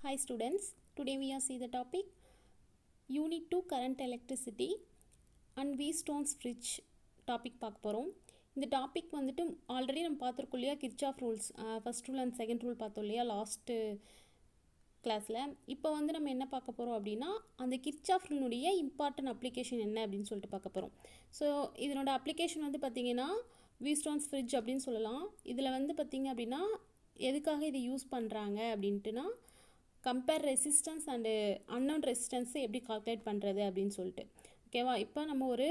Hi students, today we are see the topic Unit 2 Current Electricity and Wheatstone's Fridge topic பார்க்க போகிறோம். இந்த topic வந்துட்டு already நம்ம பார்த்துருக்கோம் இல்லையா, Kirchhoff rules first rule and second rule பார்த்தோம் இல்லையா லாஸ்ட்டு கிளாஸில். இப்போ வந்து நம்ம என்ன பார்க்க போகிறோம் அப்படின்னா, அந்த கிர்ச்சாஃப் ரூலுடைய இம்பார்ட்டன்ட் அப்ளிகேஷன் என்ன அப்படின்னு சொல்லிட்டு பார்க்க போகிறோம். ஸோ இதனோட அப்ளிகேஷன் வந்து பார்த்திங்கன்னா வீஸ்டோன்ஸ் ஃப்ரிட்ஜ் அப்படின்னு சொல்லலாம். இதில் வந்து பார்த்திங்க அப்படின்னா எதுக்காக இதை யூஸ் பண்ணுறாங்க அப்படின்ட்டுனா கம்பேர் ரெசிஸ்டன்ஸ் அண்டு அன்னோன் ரெசிஸ்டன்ஸை எப்படி கால்குலேட் பண்ணுறது அப்படின்னு சொல்லிட்டு. ஓகேவா, இப்போ நம்ம ஒரு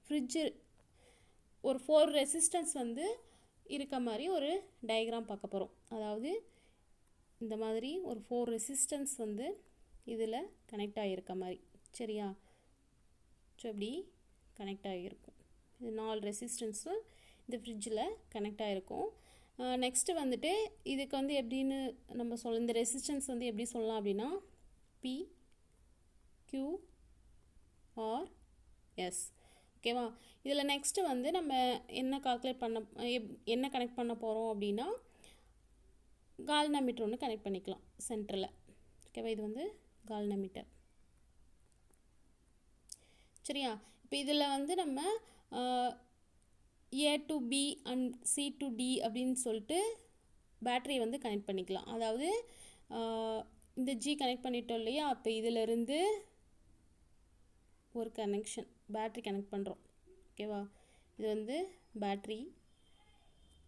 ஃப்ரிட்ஜு ஒரு 4 ரெசிஸ்டன்ஸ் வந்து இருக்க மாதிரி ஒரு டயக்ராம் பார்க்க போகிறோம். அதாவது இந்த மாதிரி ஒரு 4 ரெசிஸ்டன்ஸ் வந்து இதில் கனெக்ட் ஆகியிருக்க மாதிரி. சரியா, ஸோ இப்படி கனெக்ட் ஆகியிருக்கும். இது 4 ரெசிஸ்டன்ஸும் இந்த ஃப்ரிட்ஜில் கனெக்ட் ஆகிருக்கும். நெக்ஸ்ட்டு வந்துட்டு இதுக்கு வந்து எப்படின்னு நம்ம இந்த ரெசிஸ்டன்ஸ் வந்து எப்படி சொல்லலாம் அப்படின்னா பி கியூ ஆர் எஸ். ஓகேவா, இதில் நெக்ஸ்ட்டு வந்து நம்ம என்ன கால்குலேட் பண்ண என்ன கனெக்ட் பண்ண போகிறோம் அப்படின்னா கால்னோமீட்டர் ஒன்று கனெக்ட் பண்ணிக்கலாம் சென்டரில். ஓகேவா, இது வந்து கால்னோமீட்டர். சரியா, இப்போ இதில் வந்து நம்ம A to B and C to D அப்படின்னு சொல்லிட்டு பேட்டரி வந்து கனெக்ட் பண்ணிக்கலாம். அதாவது இந்த G கனெக்ட் பண்ணிட்டோம் இல்லையா, அப்போ இதிலிருந்து ஒரு கனெக்ஷன் பேட்டரி கனெக்ட் பண்ணுறோம். ஓகேவா, இது வந்து பேட்டரி.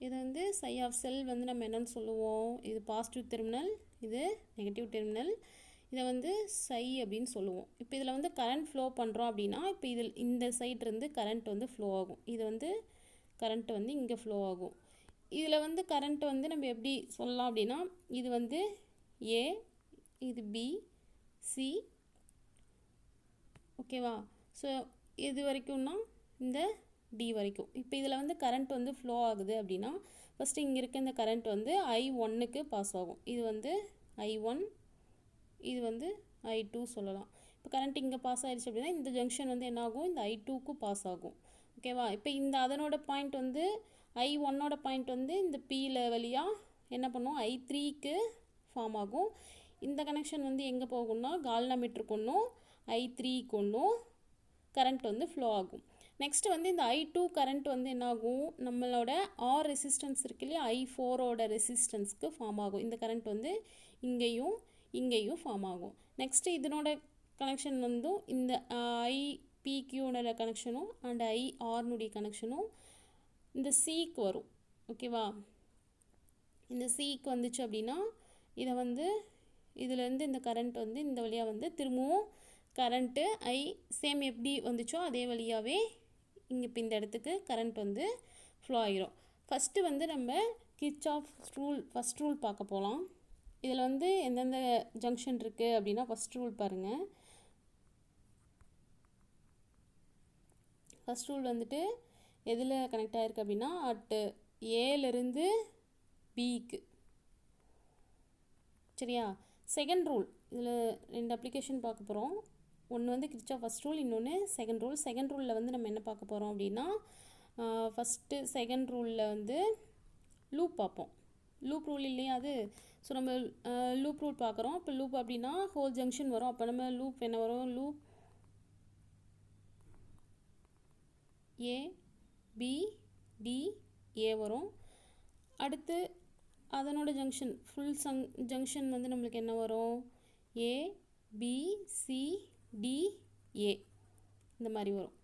இது வந்து சை ஆஃப் செல் வந்து நம்ம என்னென்னு சொல்லுவோம், இது பாசிட்டிவ் டெர்மினல், இது நெகட்டிவ் டெர்மினல். இதை வந்து சை அப்படின்னு சொல்லுவோம். இப்போ இதில் வந்து கரண்ட் ஃப்ளோ பண்ணுறோம் அப்படின்னா இப்போ இதில் இந்த சைட்லேருந்து கரண்ட் வந்து ஃப்ளோ ஆகும். இது வந்து கரண்ட் வந்து இங்கே ஃப்ளோ ஆகும். இதில் வந்து கரண்ட் வந்து நம்ம எப்படி சொல்லலாம் அப்படின்னா இது வந்து ஏ, இது பி, சி. ஓகேவா, ஸோ இது வரைக்கும்னா இந்த டி வரைக்கும். இப்போ இதில் வந்து கரண்ட் வந்து ஃப்ளோ ஆகுது அப்படின்னா ஃபஸ்ட்டு இங்கே இருக்க இந்த கரண்ட் வந்து I1க்கு பாஸ் ஆகும். இது வந்து I1, இது வந்து I2 சொல்லலாம். இப்போ கரண்ட் இங்கே பாஸ் ஆகிடுச்சு அப்படின்னா இந்த ஜங்ஷன் வந்து என்ன ஆகும், இந்த I2க்கு பாஸ் ஆகும். ஓகேவா, இப்போ இந்த அதனோட பாயிண்ட் வந்து I1ஓட பாயிண்ட் வந்து இந்த Pயில் வழியாக என்ன பண்ணும் I3க்கு ஃபார்ம் ஆகும். இந்த கனெக்ஷன் வந்து எங்கே போகும்னா கால்னோமீட்டருக்கு ஒன்றும் I3க்கு ஒன்றும் கரண்ட் வந்து ஃப்ளோ ஆகும். நெக்ஸ்ட் வந்து இந்த I2 கரண்ட் வந்து என்னாகும், நம்மளோட ஆர் ரெசிஸ்டன்ஸ் இருக்கு இல்லையா, I4ஓட ரெசிஸ்டன்ஸ்க்கு ஃபார்ம் ஆகும். இந்த கரண்ட் வந்து இங்கேயும் ஃபார்ம் ஆகும். நெக்ஸ்ட்டு இதனோட கனெக்ஷன் வந்து இந்த IPQனோட கனெக்ஷனும் அண்ட் IRனுடைய கனெக்ஷனும் இந்த சிக்கு வரும். ஓகேவா, இந்த சிக்கு வந்துச்சு அப்படின்னா இதை வந்து இதிலேருந்து இந்த கரண்ட் வந்து இந்த வழியாக வந்து திரும்பவும் கரண்ட்டு சேம் எப்படி வந்துச்சோ அதே வழியாகவே இங்கே இப்போ இந்த இடத்துக்கு கரண்ட் வந்து ஃப்ளோ ஆகிரும். ஃபஸ்ட்டு வந்து நம்ம கிர்ச்சாஃப் ரூல் ஃபஸ்ட் ரூல் பார்க்க போகலாம். இதில் வந்து எந்தெந்த ஜங்ஷன் இருக்குது அப்படின்னா ஃபஸ்ட் ரூல் பாருங்கள். ஃபஸ்ட் ரூல் வந்துட்டு எதில் கனெக்ட் ஆகிருக்கு அப்படின்னா அட் ஏலேருந்து பிக்கு. சரியா, செகண்ட் ரூல் இதில் 2 அப்ளிகேஷன் பார்க்க போகிறோம். ஒன்று வந்து கிர்ச்சாஃப் ஃபஸ்ட் ரூல், இன்னொன்று செகண்ட் ரூல். செகண்ட் ரூலில் வந்து நம்ம என்ன பார்க்க போகிறோம் அப்படின்னா ஃபஸ்ட்டு செகண்ட் ரூலில் வந்து லூப் பார்ப்போம். லூப் ரூல் இல்லையா அது. ஸோ நம்ம லூப் ரூல் பார்க்குறோம். இப்போ லூப் அப்படின்னா ஹோல் ஜங்ஷன் வரும். அப்போ நம்ம லூப் என்ன வரும், லூப் ஏ பி டி ஏ வரும். அடுத்து அதனோட ஜங்ஷன் ஃபுல் ஜங்ஷன் வந்து நம்மளுக்கு என்ன வரும், ஏ பி சி டி ஏ இந்த மாதிரி வரும்.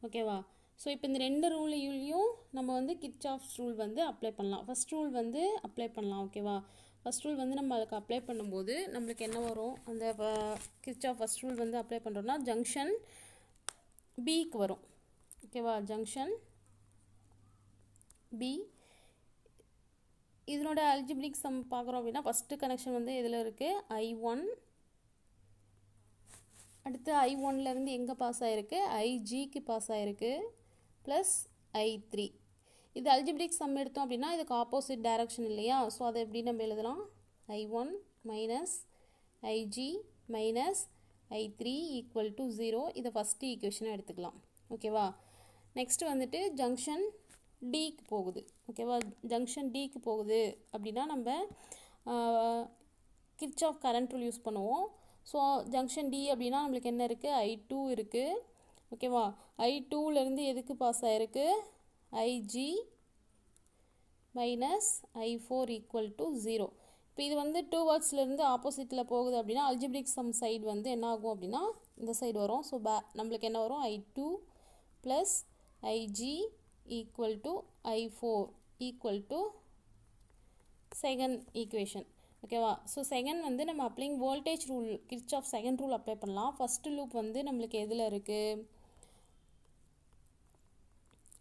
ஓகேவா, ஸோ இப்போ இந்த 2 ரூலையும் நம்ம வந்து கிர்ச்சாஃப் ரூல் வந்து அப்ளை பண்ணலாம். ஃபஸ்ட் ரூல் வந்து அப்ளை பண்ணலாம். ஓகேவா, ஃபஸ்ட் ரூல் வந்து நம்ம அதுக்கு அப்ளை பண்ணும்போது நம்மளுக்கு என்ன வரும், அந்த கிர்ச்சாஃப் ஃபஸ்ட் ரூல் வந்து அப்ளை பண்ணுறோன்னா ஜங்ஷன் பிக்கு வரும். ஓகேவா, ஜங்ஷன் பி. இதனோட அல்ஜிப்ரிக் சம் பார்க்குறோம் அப்படின்னா ஃபஸ்ட்டு கனெக்ஷன் வந்து இதில் இருக்குது I1. அடுத்து I1லேருந்து எங்கே பாஸ் ஆகிருக்கு, IGக்கு பாஸ் ஆகிருக்கு ப்ளஸ் I3. இது அல்ஜிப்ரிக் சம் எடுத்தோம் அப்படின்னா இதுக்கு ஆப்போசிட் டைரக்ஷன் இல்லையா. ஸோ அதை எப்படி நம்ம எழுதலாம், I1 minus IG minus I3 equal to 0. இதை ஃபஸ்ட்டு ஈக்குவேஷனை எடுத்துக்கலாம். ஓகேவா, நெக்ஸ்ட்டு வந்துட்டு ஜங்ஷன் டிக்கு போகுது. ஓகேவா, ஜங்ஷன் டிக்கு போகுது அப்படின்னா நம்ம கிர்ச்சாஃப் கரண்ட் ரூல் யூஸ் பண்ணுவோம். ஸோ ஜங்ஷன் டி அப்படின்னா நம்மளுக்கு என்ன இருக்குது, I2 இருக்குது. ஓகேவா, I2லேருந்து எதுக்கு பாஸ் ஆகிருக்கு, IG minus I4 equal to 0. இப்போ இது வந்து டூ வேர்ட்ஸ்லேருந்து ஆப்போசிட்டில் போகுது அப்படின்னா அல்ஜிப்ரிக் சம் சைடு வந்து என்ன ஆகும் அப்படின்னா இந்த சைடு வரும். ஸோ நம்மளுக்கு என்ன வரும், I2 plus IG equal to I4 equal to second equation. ஓகேவா, ஸோ செகண்ட் வந்து நம்ம applying voltage rule, Kirchhoff second rule apply பண்ணலாம். ஃபஸ்ட்டு லூப் வந்து நம்மளுக்கு எதில் இருக்குது,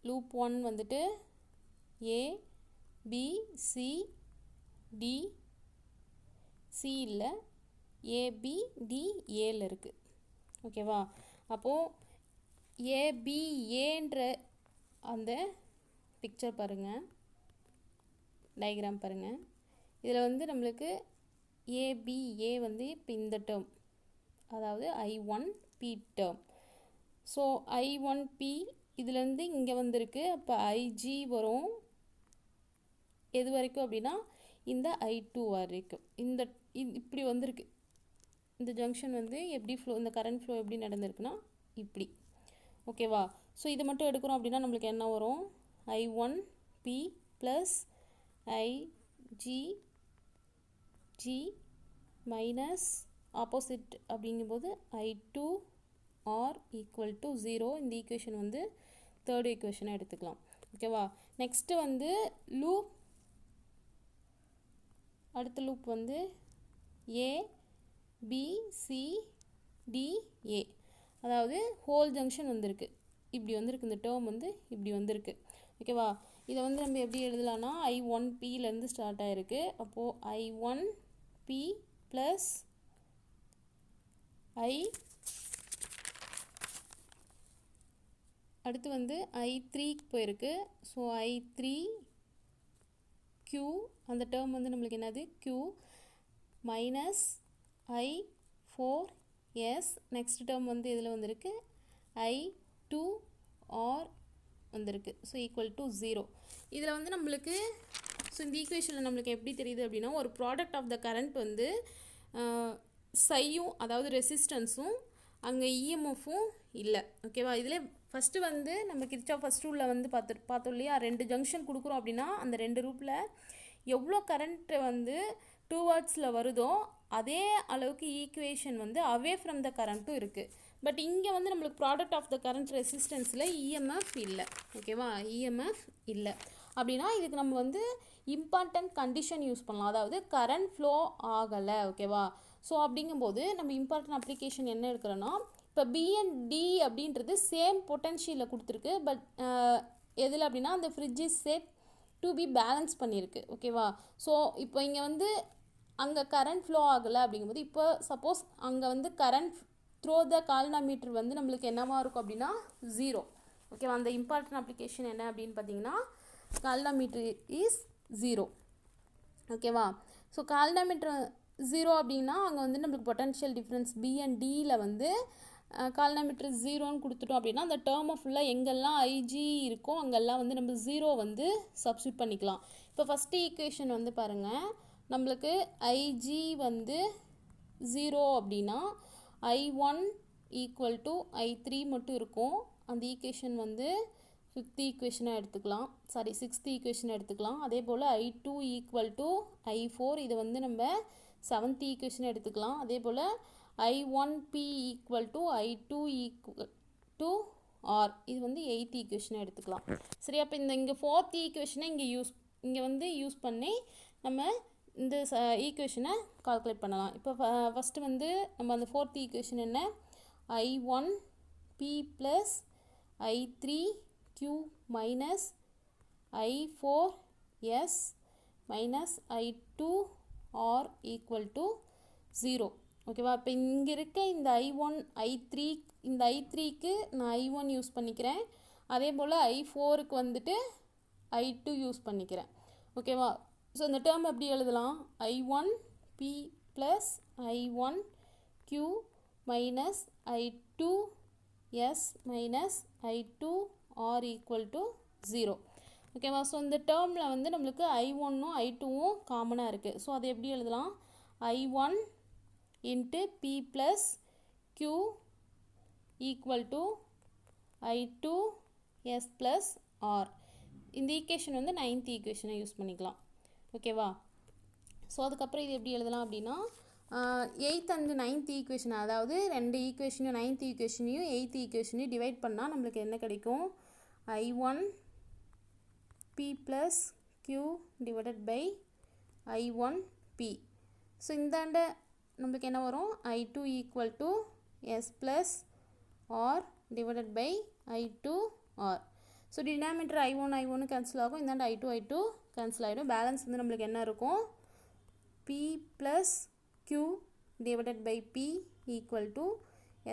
லூப் 1 வந்துட்டு A B C D C இல்லை ABD Aல இருக்குது. ஓகேவா, அப்போது ABAன்ற அந்த பிக்சர் பாருங்கள், டயக்ராம் பாருங்கள். இதில் வந்து நம்மளுக்கு ABA வந்து இப்போ இந்த டேர்ம், அதாவது I1P டேர்ம். ஸோ I1P இதுலேருந்து இங்கே வந்திருக்கு. அப்போ IG வரும் எது வரைக்கும் அப்படின்னா இந்த I2 வரைக்கும். இப்படி வந்திருக்கு. இந்த ஜங்ஷன் வந்து எப்படி ஃப்ளோ, இந்த கரண்ட் ஃப்ளோ எப்படி நடந்திருக்குன்னா இப்படி. ஓகேவா, ஸோ இது மட்டும் எடுக்கிறோம் அப்படின்னா நம்மளுக்கு என்ன வரும், I1P plus IG minus opposite அப்படிங்கும்போது I2R ஈக்குவல் டு 0. இந்த ஈக்குவேஷன் வந்து தேர்ட் ஈக்குவேஷனை எடுத்துக்கலாம். ஓகேவா, நெக்ஸ்ட்டு வந்து லூப், அடுத்த லூப் வந்து ABCDA, அதாவது ஹோல் ஜங்ஷன் வந்திருக்கு, இப்படி வந்திருக்கு. இந்த டேர்ம் வந்து இப்படி வந்திருக்கு. ஓகேவா, இதை வந்து நம்ம எப்படி எழுதலாம்னா I1Pலேருந்து ஸ்டார்ட் ஆகிருக்கு. அப்போது I1P ப்ளஸ் அடுத்து வந்து I3க்கு போயிருக்கு. ஸோ I3Q, அந்த டேர்ம் வந்து நம்மளுக்கு என்னது Q minus I4S. Next term வந்து இதில் வந்திருக்கு I2R வந்திருக்கு. So equal to 0. இதில் வந்து நம்மளுக்கு, ஸோ இந்த ஈக்குவேஷனில் நம்மளுக்கு எப்படி தெரியுது அப்படின்னா ஒரு ப்ராடக்ட் ஆஃப் த கரண்ட் வந்து சையும், அதாவது ரெசிஸ்டன்ஸும், அங்கே இஎம்எஃப்பும் இல்லை. ஓகேவா, இதில் ஃபஸ்ட்டு வந்து நம்ம கிர்ச்சாஃப் ஃபஸ்ட் ரூலில் வந்து பார்த்தோம் இல்லையா, ரெண்டு ஜங்ஷன் கொடுக்குறோம் அப்படின்னா அந்த ரெண்டு ரூப்பில் எவ்வளோ கரண்ட்டு வந்து டூ வேர்ட்ஸில் வருதோ அதே அளவுக்கு ஈக்குவேஷன் வந்து அவே ஃப்ரம் த கரண்ட்டும் இருக்குது. பட் இங்கே வந்து நம்மளுக்கு ப்ராடக்ட் ஆஃப் த கரண்ட் ரெசிஸ்டன்ஸில் இஎம்எஃப் இல்லை. ஓகேவா, இஎம்எஃப் இல்லை அப்படின்னா இதுக்கு நம்ம வந்து இம்பார்ட்டன்ட் கண்டிஷன் யூஸ் பண்ணலாம், அதாவது கரண்ட் ஃப்ளோ ஆகலை. ஓகேவா, ஸோ அப்படிங்கும்போது நம்ம இம்பார்ட்டன்ட் அப்ளிகேஷன் என்ன எடுக்கிறோன்னா, இப்போ BND அப்படின்றது சேம் பொட்டன்ஷியலில் கொடுத்துருக்கு. பட் எதில் அப்படின்னா அந்த bridge is set to be balance பண்ணியிருக்கு. ஓகேவா, ஸோ இப்போ இங்கே வந்து அங்கே கரண்ட் ஃப்ளோ ஆகலை அப்படிங்கும்போது, இப்போ சப்போஸ் அங்கே வந்து கரண்ட் த்ரோ த கால்னாமீட்டர் வந்து நம்மளுக்கு என்னவாக இருக்கும் அப்படின்னா 0. ஓகேவா, அந்த இம்பார்ட்டன்ட் அப்ளிகேஷன் என்ன அப்படின்னு பார்த்தீங்கன்னா கால்னாமீட்டர் இஸ் 0. ஓகேவா, ஸோ கால்னாமீட்டர் 0 அப்படின்னா அங்கே வந்து நம்மளுக்கு பொட்டன்ஷியல் டிஃப்ரென்ஸ் BNDயில் வந்து கால்னாமீட்டர் 0ன்னு கொடுத்துட்டோம் அப்படின்னா அந்த டேர்மை ஃபுல்லாக எங்கெல்லாம் IG இருக்கோ அங்கெல்லாம் வந்து நம்ம 0 வந்து சப்ஸ்டியூட் பண்ணிக்கலாம். இப்போ ஃபஸ்ட்டு ஈக்குவேஷன் வந்து பாருங்கள், நம்மளுக்கு IG வந்து 0 அப்படின்னா I1 ஈக்குவல் டு I3 மட்டும் இருக்கும். அந்த ஈக்குவேஷன் வந்து ஃபிஃப்த் ஈக்குவேஷனாக எடுத்துக்கலாம், சிக்ஸ்த் ஈக்குவேஷனை எடுத்துக்கலாம். அதே போல் I2 ஈக்குவல் டு I4, இதை வந்து நம்ம செவன்த் ஈக்குவேஷனை எடுத்துக்கலாம். அதே போல் I1P equal to I2 equal to R, இது வந்து எயித் ஈக்குவேஷனை எடுத்துக்கலாம். சரி, அப்போ இங்கே ஃபோர்த் ஈக்குவேஷனை இங்கே வந்து யூஸ் பண்ணி நம்ம இந்த ஈக்குவேஷனை கால்குலேட் பண்ணலாம். இப்போ ஃபஸ்ட்டு வந்து நம்ம அந்த ஃபோர்த் ஈக்குவேஷன் என்ன, I1P plus I3Q minus I4S minus I2R equal to 0. ஓகேவா, இப்போ இங்கே இருக்க இந்த I1 I3, இந்த I3க்கு நான் I1 யூஸ் பண்ணிக்கிறேன். அதே போல் I4க்கு வந்துட்டு I2 யூஸ் பண்ணிக்கிறேன். ஓகேவா, ஸோ இந்த டேர்ம் எப்படி எழுதலாம், I1P plus I1Q minus I2S minus I2R equal to 0. ஓகேவா, ஸோ இந்த டேர்மில் வந்து நம்மளுக்கு I1ம் I2வும் காமனாக இருக்குது. ஸோ அதை எப்படி எழுதலாம், I1 into P plus Q equal to I2 S plus R. இந்த ஈக்குவேஷன் வந்து 9th ஈக்குவேஷனை யூஸ் பண்ணிக்கலாம். ஓகேவா? ஸோ அதுக்கப்புறம் இது எப்படி எழுதலாம் அப்படின்னா 8th and 9th ஈக்குவேஷன், அதாவது ரெண்டு ஈக்குவேஷனையும் 9th ஈக்குவேஷனையும் 8th ஈக்குவேஷனையும் டிவைட் பண்ணால் நம்மளுக்கு என்ன கிடைக்கும்? I1 P plus Q divided by I1 P. So இந்தாண்ட நம்மளுக்கு என்ன வரும்? I2 equal to S plus R divided by I2 R. So denominator I1 cancel ஆகும், இந்தாண்ட I2 கேன்சல் ஆகிடும். பேலன்ஸ் வந்து நம்மளுக்கு என்ன இருக்கும்? P plus Q divided by P equal to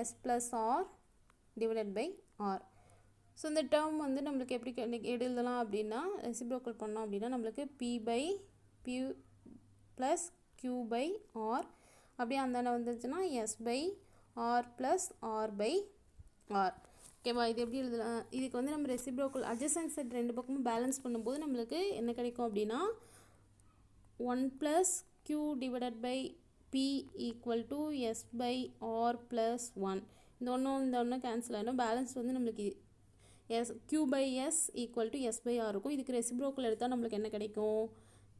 S plus R divided by R. So இந்த term வந்து நம்மளுக்கு எப்படி எழுதலாம் அப்படின்னா, ரெசிப்ரோக்கல் பண்ணோம் அப்படின்னா நம்மளுக்கு P by P plus Q by R, அப்படியே அந்தாண்ட வந்துச்சுன்னா S by R plus R by R. ஓகேவா? இது எப்படி எழுதலாம்? இதுக்கு வந்து நம்ம ரெசிப்ரோக்கல் அட்ஜசன்ட் செட் ரெண்டு பக்கமும் பேலன்ஸ் பண்ணும்போது நம்மளுக்கு என்ன கிடைக்கும் அப்படின்னா 1 plus Q divided by P equal to S by R plus 1. இந்த ஒன்று கேன்சல் ஆகிடும். பேலன்ஸ் வந்து நம்மளுக்கு Q by S equal to S by R இருக்கும். இதுக்கு ரெசிப்ரோக்கல் எடுத்தால் நம்மளுக்கு என்ன கிடைக்கும்?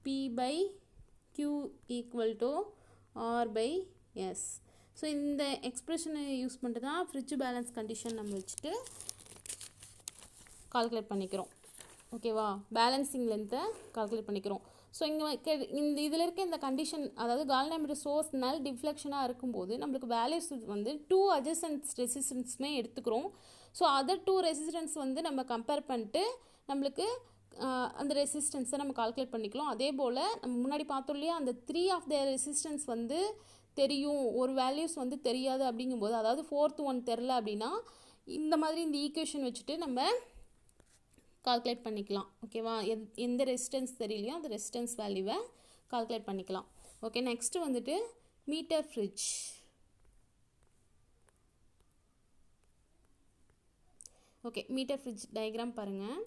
P by Q equal to R by S. So இந்த எக்ஸ்பிரஷனை யூஸ் பண்ணிட்டு தான் ஃப்ரிட்ஜ் பேலன்ஸ் கண்டிஷன் நம்ம வச்சுட்டு கால்குலேட் பண்ணிக்கிறோம். ஓகேவா? பேலன்சிங் லென்த்தை கால்குலேட் பண்ணிக்கிறோம். ஸோ இங்கே இந்த இதில் இருக்க இந்த கண்டிஷன், அதாவது கால்வனோமீட்டர் சோர்ஸ் நல் டிஃப்ளெக்ஷனாக இருக்கும்போது நம்மளுக்கு வேல்யூஸ் வந்து 2 அட்ஜசன்ட் ரெசிஸ்டன்ஸுமே எடுத்துக்கிறோம். ஸோ அதர் 2 ரெசிஸ்டன்ஸ் வந்து நம்ம கம்பேர் பண்ணிட்டு நம்மளுக்கு அந்த ரெசிஸ்டன்ஸை நம்ம கால்குலேட் பண்ணிக்கலாம். அதே போல் நம்ம முன்னாடி பார்த்தோம் இல்லையா, அந்த 3 ஆஃப் த ரெசிஸ்டன்ஸ் வந்து தெரியும், ஒரு வேல்யூஸ் வந்து தெரியாது அப்படிங்கும்போது, அதாவது 4th ஒன் தெரில அப்படின்னா இந்த மாதிரி இந்த ஈக்குவேஷன் வச்சுட்டு நம்ம கால்குலேட் பண்ணிக்கலாம். ஓகேவா? எந்த ரெசிஸ்டன்ஸ் தெரியலையோ அந்த ரெசிஸ்டன்ஸ் வேல்யூவை கால்குலேட் பண்ணிக்கலாம். ஓகே, நெக்ஸ்ட்டு வந்துட்டு meter bridge. Okay, meter bridge diagram பாருங்கள்.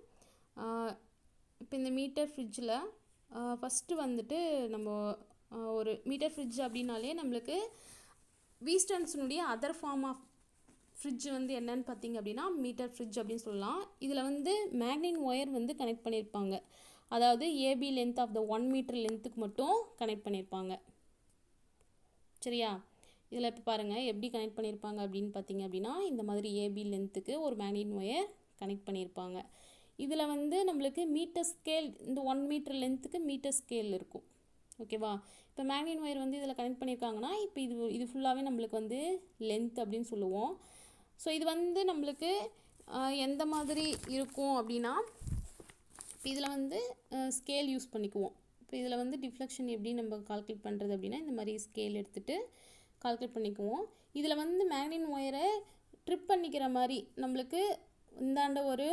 இப்போ இந்த மீட்டர் ஃப்ரிட்ஜில் ஃபஸ்ட்டு வந்துட்டு நம்ம ஒரு மீட்டர் ஃப்ரிட்ஜ் அப்படின்னாலே நம்மளுக்கு வீஸ்டன்ஸினுடைய அதர் ஃபார்ம் ஆஃப் ஃப்ரிட்ஜ் வந்து என்னன்னு பார்த்தீங்க அப்படின்னா மீட்டர் ஃப்ரிட்ஜ் அப்படின்னு சொல்லலாம். இதில் வந்து மேக்னெட் ஒயர் வந்து கனெக்ட் பண்ணியிருப்பாங்க, அதாவது AB length of the 1 metre லென்த்துக்கு மட்டும் கனெக்ட் பண்ணியிருப்பாங்க. சரியா? இதில் இப்போ பாருங்கள் எப்படி கனெக்ட் பண்ணியிருப்பாங்க அப்படின்னு பார்த்தீங்க அப்படின்னா, இந்த மாதிரி ஏபி லென்த்துக்கு ஒரு மேக்னெட் ஒயர் கனெக்ட் பண்ணியிருப்பாங்க. இதில் வந்து நம்மளுக்கு மீட்டர் ஸ்கேல், இந்த 1 மீட்டர் லென்த்துக்கு மீட்டர் ஸ்கேல் இருக்கும். ஓகேவா? இப்போ மேக்னெட் ஒயர் வந்து இதில் கனெக்ட் பண்ணியிருக்காங்கன்னா இப்போ இது ஃபுல்லாகவே நம்மளுக்கு வந்து லென்த் அப்படின்னு சொல்லுவோம். ஸோ இது வந்து நம்மளுக்கு எந்த மாதிரி இருக்கும் அப்படின்னா, இப்போ இதில் வந்து ஸ்கேல் யூஸ் பண்ணிக்குவோம். இப்போ இதில் வந்து டிஃப்ளெக்ஷன் எப்படி நம்ம கால்குலேட் பண்ணுறது அப்படின்னா, இந்த மாதிரி ஸ்கேல் எடுத்துகிட்டு கால்குலேட் பண்ணிக்குவோம். இதில் வந்து மேக்னெட் ஒயரை ட்ரிப் பண்ணிக்கிற மாதிரி நம்மளுக்கு இந்தாண்ட ஒரு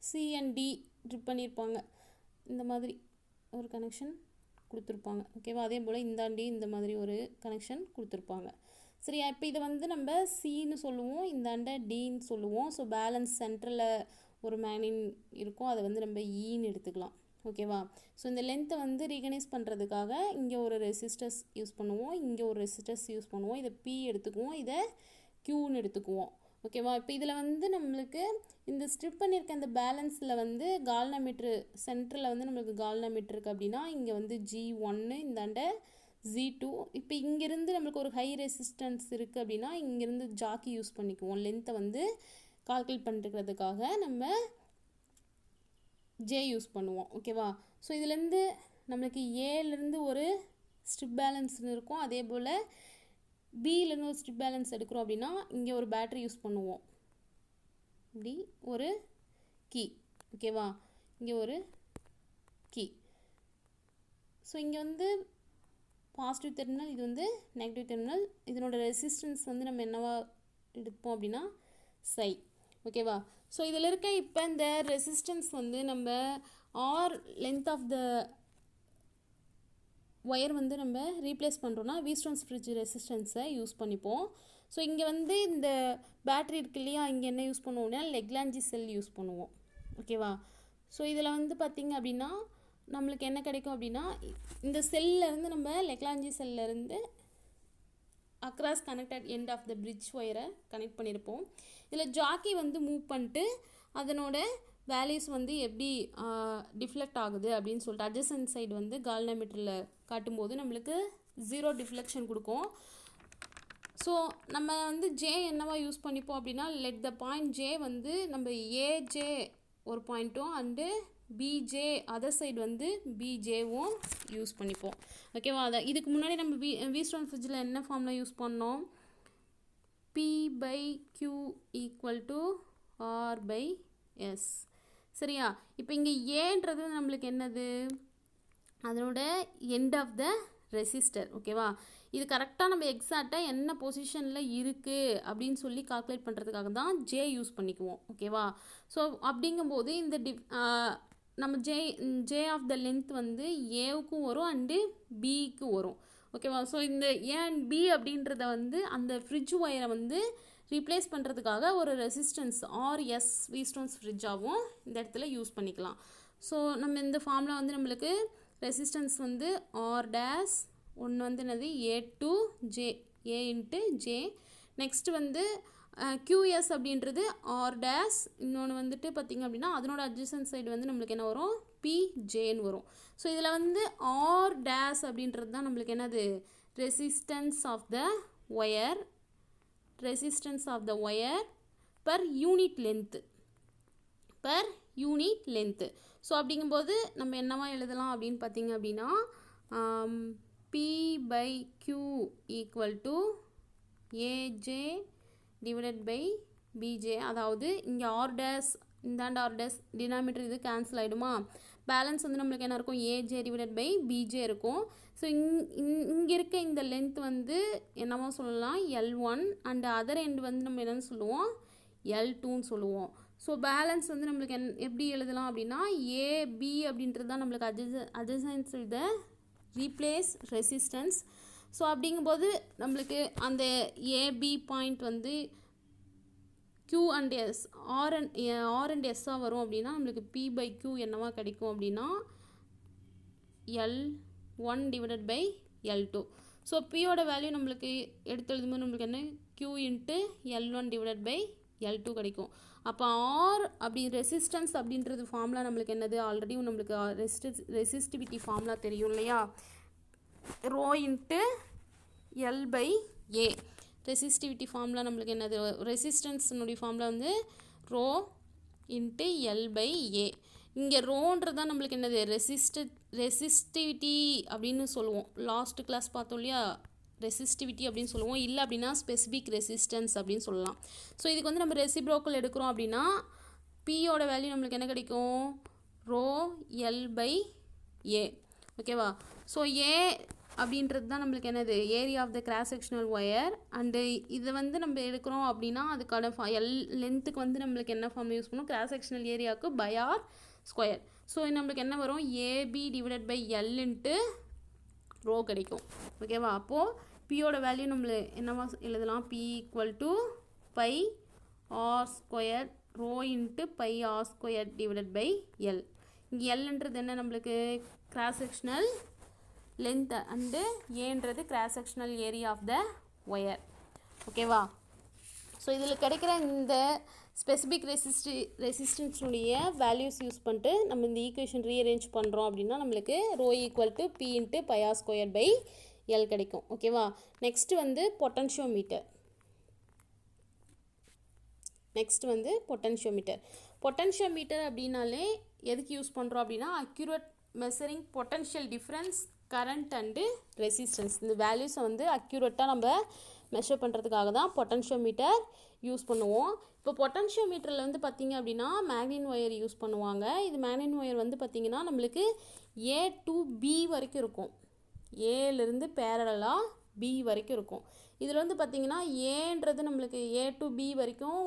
CND ட்ரிப் பண்ணியிருப்பாங்க, இந்த மாதிரி ஒரு கனெக்ஷன் கொடுத்துருப்பாங்க. ஓகேவா? அதே போல் இந்தாண்டி இந்த மாதிரி ஒரு கனெக்ஷன் கொடுத்துருப்பாங்க. சரியா? இப்போ இதை வந்து நம்ம சின்னு சொல்லுவோம், இந்தாண்ட டின்னு சொல்லுவோம். ஸோ பேலன்ஸ் சென்டரில் ஒரு மேக்னெட் இருக்கும், அதை வந்து நம்ம ஈன்னு எடுத்துக்கலாம். ஓகேவா? ஸோ இந்த லென்த்தை வந்து ரீகனைஸ் பண்ணுறதுக்காக இங்கே ஒரு ரெசிஸ்டர்ஸ் யூஸ் பண்ணுவோம், இங்கே ஒரு ரெசிஸ்டர்ஸ் யூஸ் பண்ணுவோம். இதை P எடுத்துக்குவோம், இதை Qன்னு எடுத்துக்குவோம். ஓகேவா? இப்போ இதில் வந்து நம்மளுக்கு இந்த ஸ்ட்ரிப் பண்ணியிருக்க இந்த பேலன்ஸில் வந்து கால்வனோமீட்டர் சென்டரில் வந்து நம்மளுக்கு கால்வனோமீட்டர் இருக்குது அப்படின்னா இங்கே வந்து G1, இந்தாண்ட G2. இப்போ இங்கேருந்து நம்மளுக்கு ஒரு ஹை ரெசிஸ்டன்ஸ் இருக்குது அப்படின்னா இங்கேருந்து ஜாக்கி யூஸ் பண்ணிக்குவோம். லென்த்தை வந்து கால்குலேட் பண்ணுறதுக்காக நம்ம J யூஸ் பண்ணுவோம். ஓகேவா? ஸோ இதுலேருந்து நம்மளுக்கு ஏலேருந்து ஒரு ஸ்ட்ரிப் பேலன்ஸ் இருக்கும், அதே போல் பியிலேருந்து ஒரு ஸ்ட்ரிப் பேலன்ஸ் எடுக்கிறோம் அப்படின்னா இங்கே ஒரு பேட்டரி யூஸ் பண்ணுவோம், இப்படி ஒரு கீ. ஓகேவா? இங்கே ஒரு கீ. ஸோ இங்கே வந்து பாசிட்டிவ் டெர்மினல், இது வந்து நெகட்டிவ் டெர்மினல். இதனோட ரெசிஸ்டன்ஸ் வந்து நம்ம என்னவா எடுப்போம் அப்படின்னா சை. ஓகேவா? ஸோ இதில் இருக்க இப்போ இந்த ரெசிஸ்டன்ஸ் வந்து நம்ம R length of the wire வந்து நம்ம ரீப்ளேஸ் பண்ணுறோன்னா வீஸ்டோன்ஸ் ஃப்ரிட்ஜ் ரெசிஸ்டன்ஸை யூஸ் பண்ணிப்போம். ஸோ இங்கே வந்து இந்த பேட்ரி இருக்கு இல்லையா, இங்கே என்ன யூஸ் பண்ணுவோம்னா லெக்லாஞ்சி செல் யூஸ் பண்ணுவோம். ஓகேவா? ஸோ இதில் வந்து பார்த்திங்க அப்படின்னா நம்மளுக்கு என்ன கிடைக்கும் அப்படின்னா இந்த செல்லேருந்து நம்ம லெக்லாஞ்சி செல்லேருந்து across connected end of the bridge ஒயரை கனெக்ட் பண்ணியிருப்போம். இதில் ஜாக்கி வந்து மூவ் பண்ணிட்டு அதனோட வேல்யூஸ் வந்து எப்படி டிஃப்ளெக்ட் ஆகுது அப்படின்னு சொல்லிட்டு அட்ஜசன்ட் சைடு வந்து கால்னோமீட்டரில் காட்டும்போது நம்மளுக்கு 0 டிஃப்ளெக்ஷன் கொடுக்கும். ஸோ நம்ம வந்து ஜே என்னவா யூஸ் பண்ணிப்போம் அப்படின்னா லெட் த பாயிண்ட் ஜே வந்து நம்ம ஏஜே ஒரு பாயிண்ட்டும் அண்டு பிஜே அதர் சைடு வந்து பிஜேவும் யூஸ் பண்ணிப்போம். ஓகேவா? அதை இதுக்கு முன்னாடி நம்ம வீஸ்டோன் ஃப்ரிட்ஜில் என்ன ஃபார்மில் யூஸ் பண்ணோம்? P/Q = R/S. சரியா? இப்போ இங்கே ஏன்றது நம்மளுக்கு என்னது? அதனோட எண்ட் ஆஃப் த ரெசிஸ்டர். ஓகேவா? இது கரெக்டாக நம்ம எக்ஸாக்டாக என்ன பொசிஷனில் இருக்குது அப்படின்னு சொல்லி கால்குலேட் பண்ணுறதுக்காக தான் ஜே யூஸ் பண்ணிக்குவோம். ஓகேவா? ஸோ அப்படிங்கும்போது இந்த நம்ம ஜே ஆஃப் த லென்த் வந்து ஏவுக்கும் வரும் அண்டு பிக்கு வரும். ஓகேவா? ஸோ இந்த ஏ அண்ட் பி அப்படின்றத வந்து அந்த ஃப்ரிட்ஜ் ஒயரை வந்து ரீப்ளேஸ் பண்ணுறதுக்காக ஒரு ரெசிஸ்டன்ஸ் RS வீஸ்டோன்ஸ் ஃப்ரிட்ஜாகவும் இந்த இடத்துல யூஸ் பண்ணிக்கலாம். ஸோ நம்ம இந்த ஃபார்மில் வந்து நம்மளுக்கு ரெசிஸ்டன்ஸ் வந்து R' ஒன்று வந்து என்னது A/J A × J. நெக்ஸ்ட்டு வந்து QS அப்படின்றது R'. இன்னொன்று வந்துட்டு பார்த்திங்க அப்படின்னா அதனோட அட்ஜசன்ட் சைடு வந்து நம்மளுக்கு என்ன வரும்? PJன்னு வரும். ஸோ இதில் வந்து R' அப்படின்றது தான் நம்மளுக்கு என்னது? Resistance of the wire per unit length. So அப்படிங்கும்போது நம்ம என்னவா எழுதலாம் அப்படின்னு பார்த்திங்க அப்படின்னா P/Q = AJ / BJ. அதாவது இங்கே R' இந்தாண்ட R' டினாமினேட்டர் இது கேன்சல் ஆகிடுமா? பேலன்ஸ் வந்து நம்மளுக்கு என்ன இருக்கும்? AJ / BJ இருக்கும். ஸோ இங்கே இருக்க இந்த லென்த் வந்து என்னவோ சொல்லலாம் L1 அண்ட் அதர் எண்ட் வந்து நம்ம என்னென்னு சொல்லுவோம்? L2ன்னு சொல்லுவோம். ஸோ பேலன்ஸ் வந்து நம்மளுக்கு எப்படி எழுதலாம் அப்படின்னா AB அப்படின்றது தான் நம்மளுக்கு adjacent the replace resistance. So அப்படிங்கும்போது நம்மளுக்கு அந்த AB பாயிண்ட் வந்து Q and S R and Sஸாக வரும் அப்படின்னா நம்மளுக்கு P/Q என்னவா கிடைக்கும் அப்படின்னா L1 / L2. ஸோ Pயோட வேல்யூ நம்மளுக்கு எடுத்து எழுதும்போது நம்மளுக்கு என்ன? Q × L1 / L2 கிடைக்கும். அப்போ R அப்படி ரெசிஸ்டன்ஸ் அப்படின்றது ஃபார்முலா நம்மளுக்கு என்னது? ஆல்ரெடி நம்மளுக்கு ரெசிஸ்டிவிட்டி ஃபார்முலா தெரியும் இல்லையா? ρ × L/A. ரெசிஸ்டிவிட்டி ஃபார்முலா நம்மளுக்கு என்னது? ரெசிஸ்டன்ஸினுடைய ஃபார்முலா வந்து ρ × L/A. இங்கே ரோன்றது தான் நம்மளுக்கு என்னது? ரெசிஸ்டிவிட்டி அப்படின்னு சொல்லுவோம். லாஸ்ட் கிளாஸ் பார்த்தோம் இல்லையா? ரெசிஸ்டிவிட்டி அப்படின்னு சொல்லுவோம். இல்லை அப்படின்னா ஸ்பெசிஃபிக் ரெசிஸ்டன்ஸ் அப்படின்னு சொல்லலாம். ஸோ இதுக்கு வந்து நம்ம ரெசிப்ரோக்கல் எடுக்கிறோம் அப்படின்னா பியோட வேல்யூ நம்மளுக்கு என்ன கிடைக்கும்? ρ L/A. ஓகேவா? ஸோ ஏ அப்படின்றது தான் நம்மளுக்கு என்னது? Area of the cross sectional wire. And இதை வந்து நம்ம எடுக்கிறோம் அப்படின்னா அதுக்கான லென்த்துக்கு வந்து நம்மளுக்கு என்ன ஃபார்ம் யூஸ் பண்ணுவோம்? கிராஸ் செக்ஷனல் ஏரியாவுக்கு πr². ஸோ நம்மளுக்கு என்ன வரும்? AB / L × ρ கிடைக்கும். ஓகேவா? அப்போது பியோட வேல்யூ நம்மள என்னவா எழுதலாம்? P = πr² ρ × πr² / L. இங்கே Lன்றது என்ன நம்மளுக்கு? கிராஸ் செக்ஷனல் லென்த் அண்டு ஏன்றது cross sectional area of the wire. ஓகேவா? ஸோ இதில் கிடைக்கிற இந்த ஸ்பெசிஃபிக் ரெசிஸ்டன்ஸுடைய வேல்யூஸ் யூஸ் பண்ணிட்டு நம்ம இந்த ஈக்குவேஷன் ரீஅரேஞ்ச் பண்ணுறோம் அப்படின்னா நம்மளுக்கு ρ = P × πr² / L கிடைக்கும். ஓகேவா? நெக்ஸ்ட்டு வந்து பொட்டன்ஷியோமீட்டர் அப்படின்னாலே எதுக்கு யூஸ் பண்ணுறோம் அப்படின்னா accurate measuring potential difference current and resistance. இந்த வேல்யூஸை வந்து அக்யூரேட்டாக நம்ம மெஷர் பண்ணுறதுக்காக தான் பொட்டன்ஷியோமீட்டர் யூஸ் பண்ணுவோம். இப்போ பொட்டன்ஷியோமீட்டரில் வந்து பார்த்திங்க அப்படின்னா மேக்னெட் ஒயர் யூஸ் பண்ணுவாங்க. இது மேக்னெட் ஒயர் வந்து பார்த்திங்கன்னா நம்மளுக்கு A to B வரைக்கும் இருக்கும். ஏலேருந்து பேரலாக B வரைக்கும் இருக்கும். இதில் வந்து பார்த்திங்கன்னா ஏன்றது நம்மளுக்கு A to B வரைக்கும்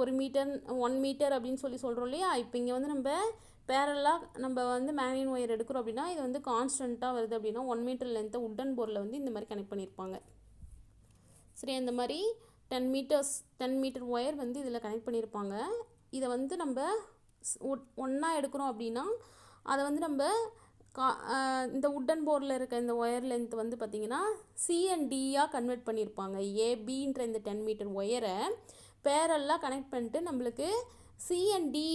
ஒரு மீட்டர் 1 மீட்டர் அப்படின்னு சொல்கிறோம் இல்லையா? இப்போ இங்கே வந்து நம்ம பேரலாக நம்ம வந்து மேக்னெட் ஒயர் எடுக்கிறோம் அப்படின்னா இது வந்து கான்ஸ்டண்ட்டாக வருது அப்படின்னா 1 மீட்டர் லென்த்தை உட்டன் போர்டில் வந்து இந்த மாதிரி கனெக்ட் பண்ணியிருப்பாங்க. சரி, இந்த மாதிரி 10 மீட்டர் ஒயர் வந்து இதில் கனெக்ட் பண்ணியிருப்பாங்க. இதை வந்து நம்ம ஒன்றா எடுக்கிறோம் அப்படின்னா அதை வந்து நம்ம இந்த உட்டன் போர்டில் இருக்க இந்த ஒயர் லென்த் வந்து பார்த்திங்கன்னா சிஎன்டியாக கன்வெர்ட் பண்ணியிருப்பாங்க. ஏபின்ற இந்த 10 மீட்டர் ஒயரை பேரல்லாம் கனெக்ட் பண்ணிட்டு நம்மளுக்கு சிஎன்டி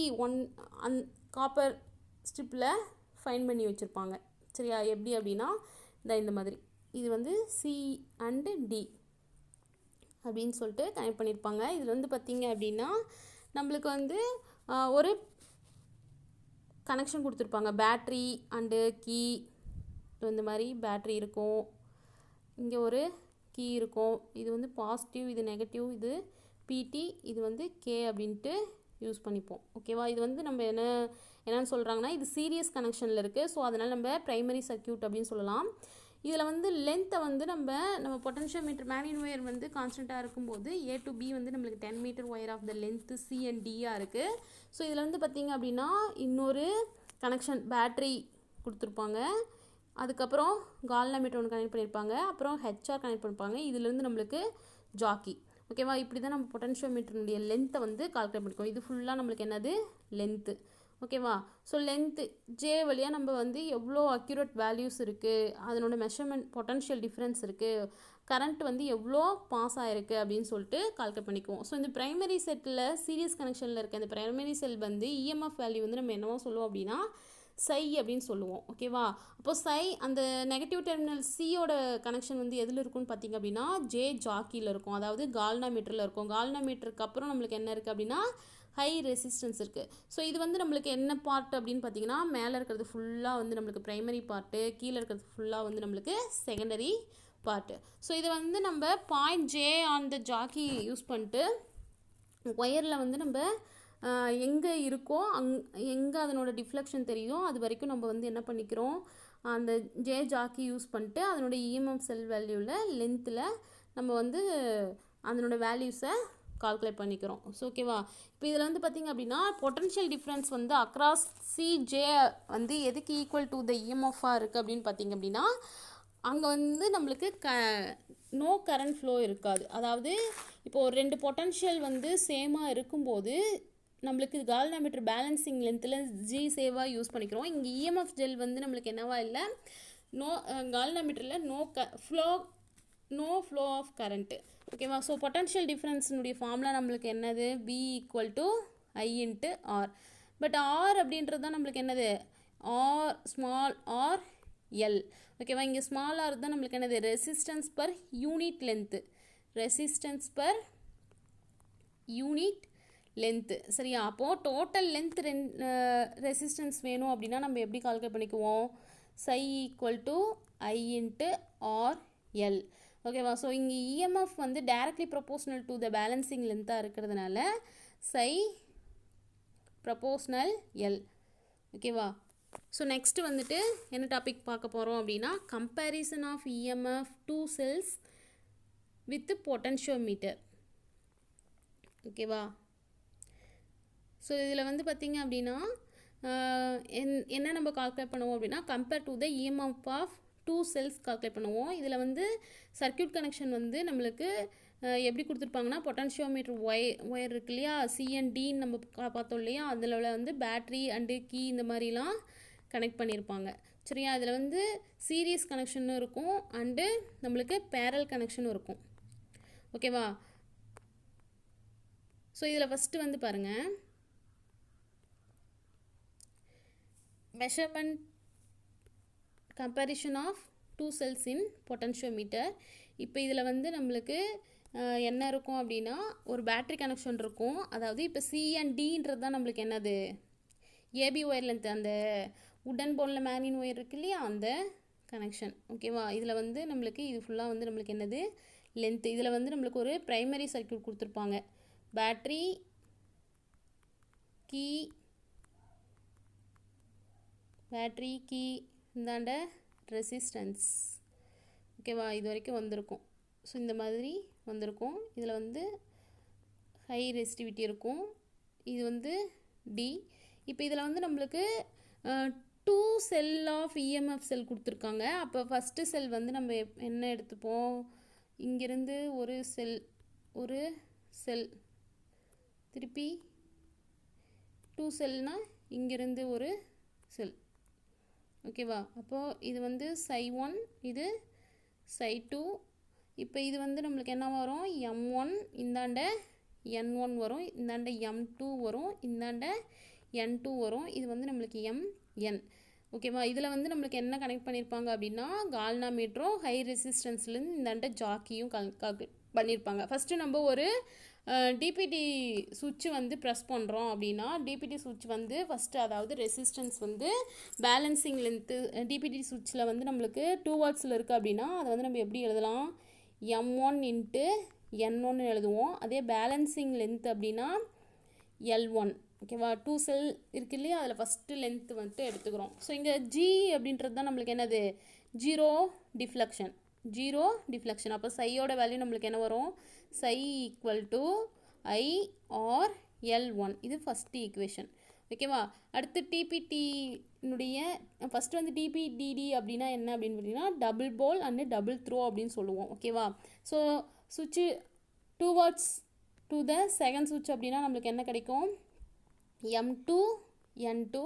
காப்பர் ஸ்ட்ரிப்பில் ஃபைன் பண்ணி வச்சுருப்பாங்க. சரியா? எப்படி அப்படின்னா இந்த மாதிரி இது வந்து சி அண்டு டி அப்படின்னு சொல்லிட்டு கனெக்ட் பண்ணியிருப்பாங்க. இதில் வந்து பார்த்திங்க அப்படின்னா நம்மளுக்கு வந்து ஒரு கனெக்ஷன் கொடுத்துருப்பாங்க. பேட்ரி அண்டு கீ இந்த மாதிரி பேட்ரி இருக்கும், இங்கே ஒரு கீ இருக்கும். இது வந்து பாசிட்டிவ், இது நெகட்டிவ், இது பிடி, இது வந்து கே அப்படின்ட்டு யூஸ் பண்ணிப்போம். ஓகேவா? இது வந்து நம்ம என்னென்னு சொல்கிறாங்கன்னா இது சீரியஸ் கனெக்ஷனில் இருக்குது. ஸோ அதனால் நம்ம ப்ரைமரி சர்க்யூட் அப்படின்னு சொல்லலாம். இதில் வந்து லென்த்தை வந்து நம்ம பொட்டன்ஷியோமீட்டர் மேக்னெட் ஒயர் வந்து கான்ஸ்டண்ட்டாக இருக்கும்போது A to B வந்து நம்மளுக்கு 10 meter wire of the length C and Dயாக இருக்குது. ஸோ இதில் வந்து பார்த்திங்க அப்படின்னா இன்னொரு கனெக்ஷன் பேட்ரி கொடுத்துருப்பாங்க. அதுக்கப்புறம் கால்வனோமீட்டர் ஒன்று கனெக்ட் பண்ணியிருப்பாங்க. அப்புறம் ஹெச்ஆர் கனெக்ட் பண்ணியிருப்பாங்க. இதுலேருந்து நம்மளுக்கு ஜாக்கி. ஓகேவா? இப்படி தான் நம்ம பொட்டன்ஷியோமீட்டருடைய லென்த்தை வந்து கால்குலேட் பண்ணிக்கோம். இது ஃபுல்லாக நம்மளுக்கு என்னது லென்த்து. ஓகேவா? ஸோ லென்த்து ஜே வழியாக நம்ம வந்து எவ்வளோ அக்யூரேட் வேல்யூஸ் இருக்குது, அதனோட மெஷர்மெண்ட் பொட்டன்ஷியல் டிஃப்ரென்ஸ் இருக்குது, கரண்ட் வந்து எவ்வளோ பாஸ் ஆகிருக்கு அப்படின்னு சொல்லிட்டு கால்குலேட் பண்ணிக்குவோம். ஸோ இந்த ப்ரைமரி செட்டில் சீரியஸ் கனெக்ஷனில் இருக்க இந்த ப்ரைமரி செல் வந்து இஎம்எஃப் வேல்யூ வந்து நம்ம என்னவோ சொல்லுவோம் அப்படின்னா சை அப்படின்னு சொல்லுவோம். ஓகேவா? அப்போது சை அந்த நெகட்டிவ் டெர்மினல் சியோட கனெக்ஷன் வந்து எதில் இருக்குன்னு பார்த்திங்க அப்படின்னா ஜே ஜாக்கியில் இருக்கும், அதாவது கால்வனோமீட்டரில் இருக்கும். கால்வனோமீட்டருக்கு அப்புறம் நம்மளுக்கு என்ன இருக்குது அப்படின்னா ஹை ரெசிஸ்டன்ஸ் இருக்குது. ஸோ இது வந்து நம்மளுக்கு என்ன பார்ட் அப்படின்னு பார்த்தீங்கன்னா மேலே இருக்கிறது ஃபுல்லாக வந்து நம்மளுக்கு ப்ரைமரி பார்ட்டு, கீழே இருக்கிறது ஃபுல்லாக வந்து நம்மளுக்கு செகண்டரி பார்ட்டு. ஸோ இதை வந்து நம்ம point J on the Jackie use பண்ணிட்டு ஒயரில் வந்து நம்ம எங்கே இருக்கோ எங்கே அதனோட டிஃப்ளெக்ஷன் தெரியுதோ அது வரைக்கும் நம்ம வந்து என்ன பண்ணிக்கிறோம், அந்த ஜே ஜாக்கி யூஸ் பண்ணிட்டு அதனோட இஎம்எஃப் செல் வேல்யூவில் லென்த்தில் நம்ம வந்து அதனோட வேல்யூஸை கால்குலேட் பண்ணிக்கிறோம். ஸோ ஓகேவா? இப்போ இதில் வந்து பார்த்திங்க அப்படின்னா பொட்டன்ஷியல் டிஃப்ரென்ஸ் வந்து அக்ராஸ் சிஜே வந்து எதுக்கு ஈக்குவல் டு த இஎம்எஃபாக இருக்குது அப்படின்னு பார்த்திங்க அப்படின்னா அங்கே வந்து நம்மளுக்கு நோ கரண்ட் ஃப்ளோ இருக்காது. அதாவது இப்போது ஒரு ரெண்டு பொட்டன்ஷியல் வந்து சேமாக இருக்கும்போது நம்மளுக்கு கால்வனோமீட்டர் பேலன்சிங் லென்த்தில் ஜி சேவாக யூஸ் பண்ணிக்கிறோம். இங்கே இஎம்எஃப் ஜெல் வந்து நம்மளுக்கு என்னவா இல்லை, கால்வனோமீட்டரில் நோ ஃப்ளோ ஆஃப் கரண்ட்டு. ஓகேவா? ஸோ பொட்டன்ஷியல் டிஃப்ரென்ஸினுடைய ஃபார்முலா நம்மளுக்கு என்னது, B = I × R. But R அப்படின்றது தான் நம்மளுக்கு என்னது, ஆர் ஸ்மால் ஆர் எல். ஓகேவா? இங்கே ஸ்மால் ஆர் தான் நம்மளுக்கு என்னது resistance per unit length, resistance per unit length. சரியா? அப்போது டோட்டல் லென்த் ரெசிஸ்டன்ஸ் வேணும் அப்படின்னா நம்ம எப்படி கால்குலேட் பண்ணிக்குவோம், சை = I × RL. ஓகேவா? ஸோ இங்கே இஎம்எஃப் வந்து directly proportional to the balancing லென்த்தாக இருக்கிறதுனால சை ப்ரொபோஷ்னல் எல். ஓகேவா? ஸோ நெக்ஸ்ட்டு வந்துட்டு என்ன டாபிக் பார்க்க போகிறோம் அப்படின்னா comparison of EMF two cells with potentiometer. ஓகேவா? ஸோ இதில் வந்து பார்த்திங்க அப்படின்னா என்ன நம்ம கால்குலேட் பண்ணுவோம் அப்படின்னா compare to the EMF of two cells calculate பண்ணுவோம். இதில் வந்து சர்க்யூட் கனெக்ஷன் வந்து நம்மளுக்கு எப்படி கொடுத்துருப்பாங்கன்னா பொட்டன்ஷியோமீட்டர் ஒயர் இருக்கு இல்லையா, சிஎன்டின்னு நம்ம பார்த்தோம் இல்லையா, அதில் வந்து பேட்ரி அண்டு கீ இந்த மாதிரிலாம் கனெக்ட் பண்ணியிருப்பாங்க. சரியா? இதில் வந்து சீரியஸ் கனெக்ஷனும் இருக்கும் அண்டு நம்மளுக்கு பேரல் கனெக்ஷனும் இருக்கும். ஓகேவா? ஸோ இதில் ஃபஸ்ட்டு வந்து பாருங்கள், measurement comparison of two cells in potentiometer. இப்போ இதில் வந்து நம்மளுக்கு என்ன இருக்கும் அப்படின்னா ஒரு பேட்ரி கனெக்ஷன் இருக்கும். அதாவது இப்போ சிஎன்டின்றது தான் நம்மளுக்கு என்னது ஏபி ஒயர் லென்த், அந்த உடன் போர்டில் மேக்னெட் ஒயர் இருக்கு இல்லையா அந்த கனெக்ஷன். ஓகேவா? இதில் வந்து நம்மளுக்கு இது ஃபுல்லாக வந்து நம்மளுக்கு என்னது லென்த்து. இதில் வந்து நம்மளுக்கு ஒரு ப்ரைமரி சர்க்யூட் கொடுத்துருப்பாங்க, பேட்ரி கீ இந்தாண்ட ரெசிஸ்டன்ஸ். ஓகேவா? இது வரைக்கும் வந்திருக்கும். ஸோ இந்த மாதிரி வந்திருக்கும். இதில் வந்து ஹை ரெசிஸ்டிவிட்டி இருக்கும், இது வந்து டி. இப்போ இதில் வந்து நம்மளுக்கு டூ செல் ஆஃப் இஎம்எஃப் செல் கொடுத்துருக்காங்க. அப்போ ஃபஸ்ட்டு செல் வந்து நம்ம என்ன எடுத்துப்போம், இங்கிருந்து ஒரு செல் திருப்பி டூ செல்னால் இங்கிருந்து ஒரு செல். ஓகேவா? அப்போது இது வந்து ψ1, இது ψ2. இப்போ இது வந்து நம்மளுக்கு என்ன வரும்? m1 இந்தாண்ட n1 வரும், இந்தாண்ட m2 வரும், இந்தாண்ட n2 வரும். இது வந்து நம்மளுக்கு mn. ஓகேவா? இதில் வந்து நம்மளுக்கு என்ன கனெக்ட் பண்ணியிருப்பாங்க அப்படின்னா கால்னாமீட்டரும் ஹை ரெசிஸ்டன்ஸ்லேருந்து இந்தாண்ட ஜாக்கியும் பண்ணியிருப்பாங்க. ஃபஸ்ட்டு நம்ம ஒரு டிபிடி சுவிட்ச் வந்து ப்ரெஸ் பண்ணுறோம் அப்படின்னா டிபிடி சுவிட்ச் வந்து ஃபஸ்ட்டு அதாவது ரெசிஸ்டன்ஸ் வந்து பேலன்சிங் லென்த்து டிபிடி சுவிட்சில் வந்து நம்மளுக்கு 2 வாட்ஸில் இருக்குது அப்படின்னா அதை வந்து நம்ம எப்படி எழுதலாம்? m1 இன்ட்டு n1 எழுதுவோம். அதே பேலன்சிங் லென்த் அப்படின்னா L1. ஓகேவா? 2 செல் இருக்கு இல்லையா, அதில் ஃபஸ்ட்டு லென்த்து வந்துட்டு எடுத்துக்கிறோம். ஸோ இங்கே G அப்படின்றது தான் நம்மளுக்கு என்னது? Zero deflection. அப்போ சையோட வேல்யூ நம்மளுக்கு என்ன வரும்? Psi equal to I R L1. இது ஃபஸ்ட்டு ஈக்குவேஷன். ஓகேவா? அடுத்து டிபிடினுடைய ஃபஸ்ட்டு வந்து டிபிடிடி அப்படின்னா என்ன அப்படின்னு பார்த்தீங்கன்னா double pole and double throw அப்படின்னு சொல்லுவோம். ஓகேவா? ஸோ சுவிட்சு 2 வாட்ஸ் டு த செகண்ட் சுவிட்ச் அப்படின்னா நம்மளுக்கு என்ன கிடைக்கும்? m2 n2.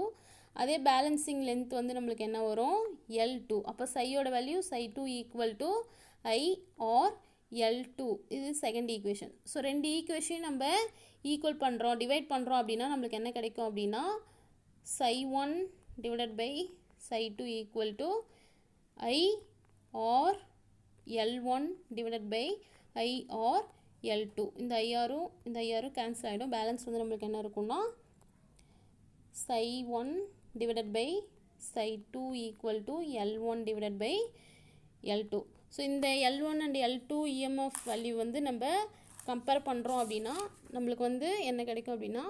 அதே பேலன்சிங் லென்த் வந்து நம்மளுக்கு என்ன வரும்? L2. அப்போ சையோட value ψ2 equal to I R L2. இது செகண்ட் ஈக்குவேஷன். ஸோ ரெண்டு ஈக்குவேஷன் நம்ம ஈக்குவல் பண்ணுறோம், டிவைட் பண்ணுறோம் அப்படின்னா நம்மளுக்கு என்ன கிடைக்கும் அப்படின்னா ψ1 divided by ψ2 equal to I R L1 divided by I R L2. இந்த ஐஆரும் கேன்சல் ஆகிடும். பேலன்ஸ் வந்து நம்மளுக்கு என்ன இருக்கும்னா ψ1 divided by ψ2 equal to L1 divided by L2. So இந்த L1 and L2 EMF value வந்து நம்ம கம்பேர் பண்ணுறோம் அப்படின்னா நம்மளுக்கு வந்து என்ன கிடைக்கும் அப்படின்னா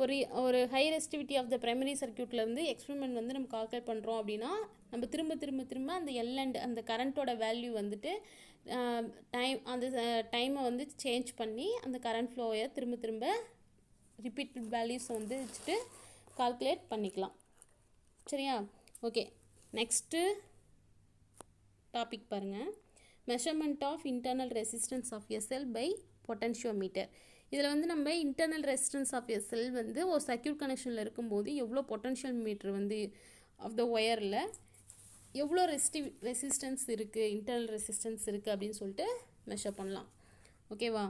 ஒரு high resistivity of the primary சர்க்யூட்லேருந்து எக்ஸ்பெரிமெண்ட் வந்து நம்ம கால்குலேட் பண்ணுறோம் அப்படின்னா நம்ம திரும்ப அந்த அந்த கரண்ட்டோட வேல்யூ வந்துட்டு அந்த டைமை வந்து சேஞ்ச் பண்ணி அந்த கரண்ட் ஃப்ளோயை திரும்ப ரிப்பீட்டட் வேல்யூஸை வந்து வச்சுட்டு கால்குலேட் பண்ணிக்கலாம். சரியா? ஓகே, நெக்ஸ்ட்டு டாபிக் பாருங்கள். Measurement of internal resistance of a cell by potentiometer. இதில் வந்து நம்ம internal resistance of a cell வந்து ஒரு சர்க்யூட் கனெக்ஷனில் இருக்கும்போது எவ்வளோ பொட்டன்ஷியல் மீட்டர் வந்து ஆஃப் த ஒயரில் எவ்வளோ ரெசிஸ்டன்ஸ் இருக்குது, இன்டர்னல் ரெசிஸ்டன்ஸ் இருக்குது அப்படின்னு சொல்லிட்டு மெஷர் பண்ணலாம். ஓகேவா?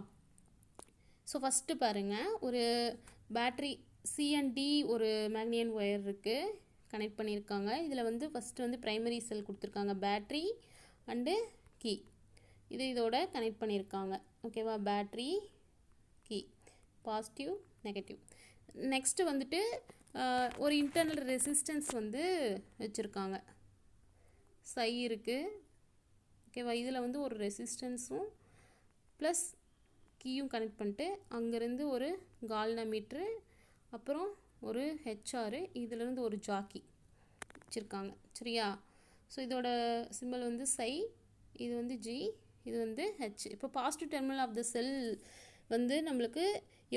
ஸோ ஃபஸ்ட்டு பாருங்கள், ஒரு பேட்ரி C&D ஒரு மேக்னியன் ஒயர் இருக்குது, கனெக்ட் பண்ணியிருக்காங்க. இதில் வந்து ஃபஸ்ட்டு வந்து ப்ரைமரி செல் கொடுத்துருக்காங்க, பேட்ரி அண்டு கீ. இதோட கனெக்ட் பண்ணியிருக்காங்க. ஓகேவா? Battery, key, positive, negative. Next வந்துட்டு ஒரு இன்டர்னல் ரெசிஸ்டன்ஸ் வந்து வச்சுருக்காங்க, சை இருக்குது. ஓகேவா? இதில் வந்து ஒரு ரெசிஸ்டன்ஸும் ப்ளஸ் கீயும் கனெக்ட் பண்ணிட்டு அங்கேருந்து ஒரு கால்னோமீட்ரு, அப்புறம் ஒரு ஹெச்ஆர், இதிலேருந்து ஒரு ஜாக்கி வச்சுருக்காங்க. சரியா? ஸோ இதோட சிம்பிள் வந்து சை, இது வந்து ஜி, இது வந்து ஹெச். இப்போ பாசிட்டிவ் டெர்மினல் ஆஃப் த செல் வந்து நம்மளுக்கு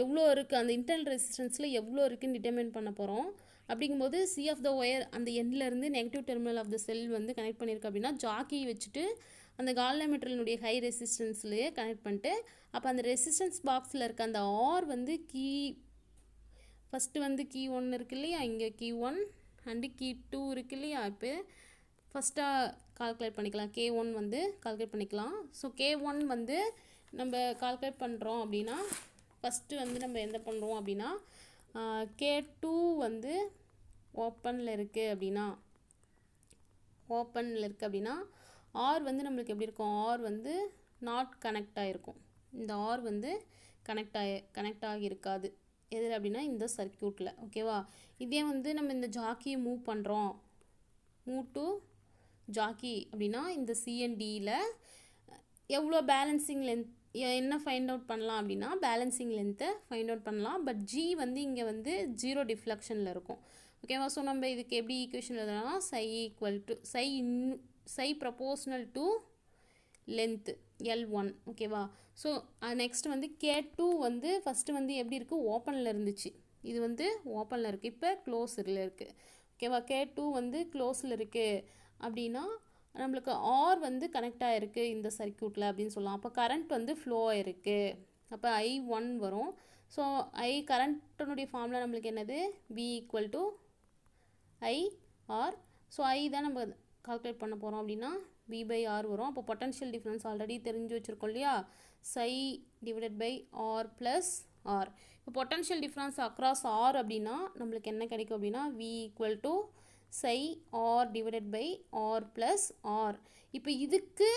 எவ்வளோ இருக்குது, அந்த இன்டர்னல் ரெசிஸ்டன்ஸில் எவ்வளோ இருக்குதுன்னு டிட்டர்மைன் பண்ண போகிறோம். அப்படிங்கும்போது சி ஆஃப் த ஒயர் அந்த எண்ட்லேருந்து நெகட்டிவ் டெர்மினல் ஆஃப் த செல் வந்து கனெக்ட் பண்ணியிருக்கு அப்படின்னா ஜாக்கி வச்சுட்டு அந்த கால்னோமீட்டரினுடைய ஹை ரெசிஸ்டன்ஸ்லேயே கனெக்ட் பண்ணிட்டு அப்போ அந்த ரெசிஸ்டன்ஸ் பாக்ஸில் இருக்க அந்த ஆர் வந்து கீ ஃபஸ்ட்டு வந்து கீ 1 இருக்கு இல்லையா, இங்கே கீ 1 அண்டு கீ 2 இருக்கு இல்லையா. இப்போ ஃபஸ்ட்டாக கால்குலேட் பண்ணிக்கலாம், K1 வந்து கால்குலேட் பண்ணிக்கலாம். ஸோ K1 வந்து நம்ம கால்குலேட் பண்ணுறோம் அப்படின்னா ஃபஸ்ட்டு வந்து நம்ம என்ன பண்ணுறோம் அப்படின்னா K2 வந்து ஓப்பனில் இருக்குது அப்படின்னா ஆர் வந்து நம்மளுக்கு எப்படி இருக்கும்? ஆர் வந்து நாட் கனெக்ட் ஆகிருக்கும். இந்த ஆர் வந்து கனெக்ட் ஆகியிருக்காது. எது அப்படின்னா இந்த சர்க்யூட்டில். ஓகேவா? இதே வந்து நம்ம இந்த ஜாக்கியை மூவ் டு ஜாக்கி அப்படின்னா இந்த சிஎன்டியில் எவ்வளோ பேலன்சிங் லென்த் என்ன ஃபைண்ட் அவுட் பண்ணலாம் அப்படின்னா பேலன்சிங் லென்த்தை ஃபைண்ட் அவுட் பண்ணலாம். பட் ஜி வந்து இங்கே வந்து ஜீரோ டிஃப்ளெக்ஷனில் இருக்கும். ஓகேவா? ஸோ நம்ம இதுக்கு எப்படி ஈக்குவேஷன் எழுதலாம்? சை equal to psi proportional to length L1. ஓகேவா? ஸோ நெக்ஸ்ட் வந்து K2 வந்து ஃபஸ்ட்டு வந்து எப்படி இருக்குது? ஓப்பனில் இருந்துச்சு, இது வந்து ஓப்பனில் இருக்குது, இப்போ க்ளோஸில் இருக்குது. ஓகேவா? K2 வந்து க்ளோஸில் இருக்குது அப்படின்னா நம்மளுக்கு ஆர் வந்து கனெக்ட் ஆகிருக்கு இந்த சர்க்யூட்டில் அப்படின்னு சொல்லலாம். அப்போ கரண்ட் வந்து ஃப்ளோ ஆகிருக்கு, அப்போ I1 வரும். ஸோ கரண்ட்டனுடைய ஃபார்முலா நம்மளுக்கு என்னது? V equal to IR. So I தான் நம்ம கால்குலேட் பண்ண போகிறோம் அப்படின்னா V/R வரும். அப்போ பொட்டன்ஷியல் டிஃப்ரென்ஸ் ஆல்ரெடி தெரிஞ்சு வச்சுருக்கோம் இல்லையா, psi divided by R plus R. இப்போ பொட்டன்ஷியல் டிஃப்ரென்ஸ் அக்ராஸ் R அப்படின்னா நம்மளுக்கு என்ன கிடைக்கும் அப்படின்னா V equal to psi R divided by R plus R. இப்போ இதுக்கு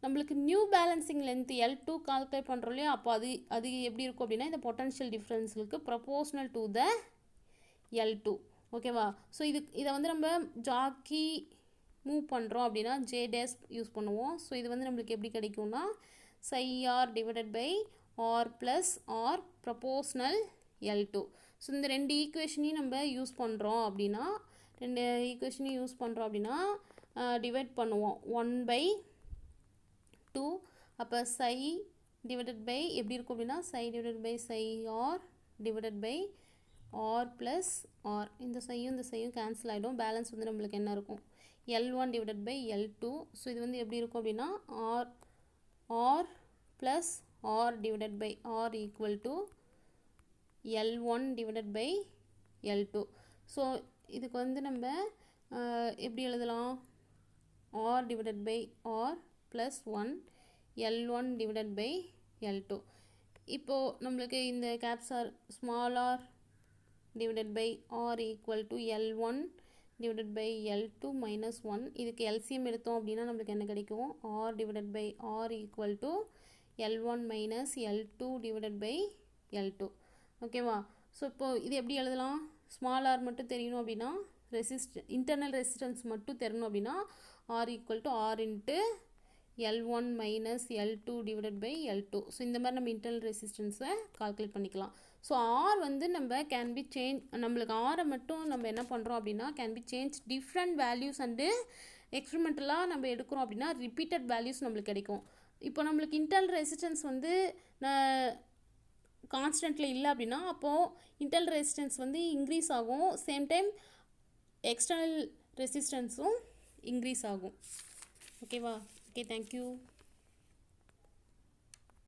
நம்மளுக்கு new balancing length L2 calculate பண்ணுறோம் இல்லையா, அப்போ அது எப்படி இருக்கும் அப்படின்னா இந்த பொட்டன்ஷியல் டிஃப்ரென்ஸுக்கு ப்ரொபோஷ்னல் டு த L2. ஓகேவா. ஸோ இதை வந்து நம்ம ஜாக்கி மூவ் பண்ணுறோம் அப்படின்னா J டேஸ் யூஸ் பண்ணுவோம். ஸோ இது வந்து நம்மளுக்கு எப்படி கிடைக்கும்னா psi R divided by R plus R proportional L2. So இந்த ரெண்டு ஈக்குவேஷனையும் நம்ம யூஸ் பண்ணுறோம் அப்படின்னா டிவைட் பண்ணுவோம் 1/2. அப்போ psi டிவைடட் பை எப்படி இருக்கும் அப்படின்னா psi divided by psi R divided by R plus R. இந்த சையும் கேன்சல் ஆகிடும். பேலன்ஸ் வந்து நம்மளுக்கு என்ன இருக்கும் L1 divided by L2. So இது வந்து எப்படி இருக்கும் அப்படின்னா R plus R divided by R equal to L1 divided by L2. So இதுக்கு வந்து நம்ம எப்படி எழுதலாம், R divided by R plus 1 L1 divided by L2. இப்போது நம்மளுக்கு இந்த கேப்ஸார் small r divided by R equal to L1 divided by L2 minus 1. இதுக்கு LCM எடுத்தோம் அப்படின்னா நம்மளுக்கு என்ன கிடைக்கும், R divided by R equal to L1 minus L2 divided by L2. ஓகேவா. ஸோ இப்போது இது எப்படி எழுதலாம், ஸ்மால் r மட்டும் தெரியணும் அப்படின்னா இன்டர்னல் ரெசிஸ்டன்ஸ் மட்டும் தெரியணும் அப்படின்னா R equal to R into L1 minus L2 divided by L2. So இந்த மாதிரி நம்ம இன்டர்னல் ரெசிஸ்டன்ஸை கால்குலேட் பண்ணிக்கலாம். ஸோ R வந்து நம்ம கேன் பி சேஞ்ச், நம்மளுக்கு ஆரை மட்டும் நம்ம என்ன பண்ணுறோம் அப்படின்னா can be change different values and எக்ஸ்பெரிமெண்டலாக நம்ம எடுக்கிறோம் அப்படின்னா ரிப்பீட்டட் வேல்யூஸ் நம்மளுக்கு கிடைக்கும். இப்போ நம்மளுக்கு இன்டர்னல் ரெசிஸ்டன்ஸ் வந்து கான்ஸ்டன்ட்டில் இல்லை அப்படின்னா அப்போது இன்டர்னல் ரெசிஸ்டன்ஸ் வந்து இன்க்ரீஸ் ஆகும், சேம் டைம் எக்ஸ்டர்னல் ரெசிஸ்டன்ஸும் இன்க்ரீஸ் ஆகும். ஓகேவா. Okay, thank you.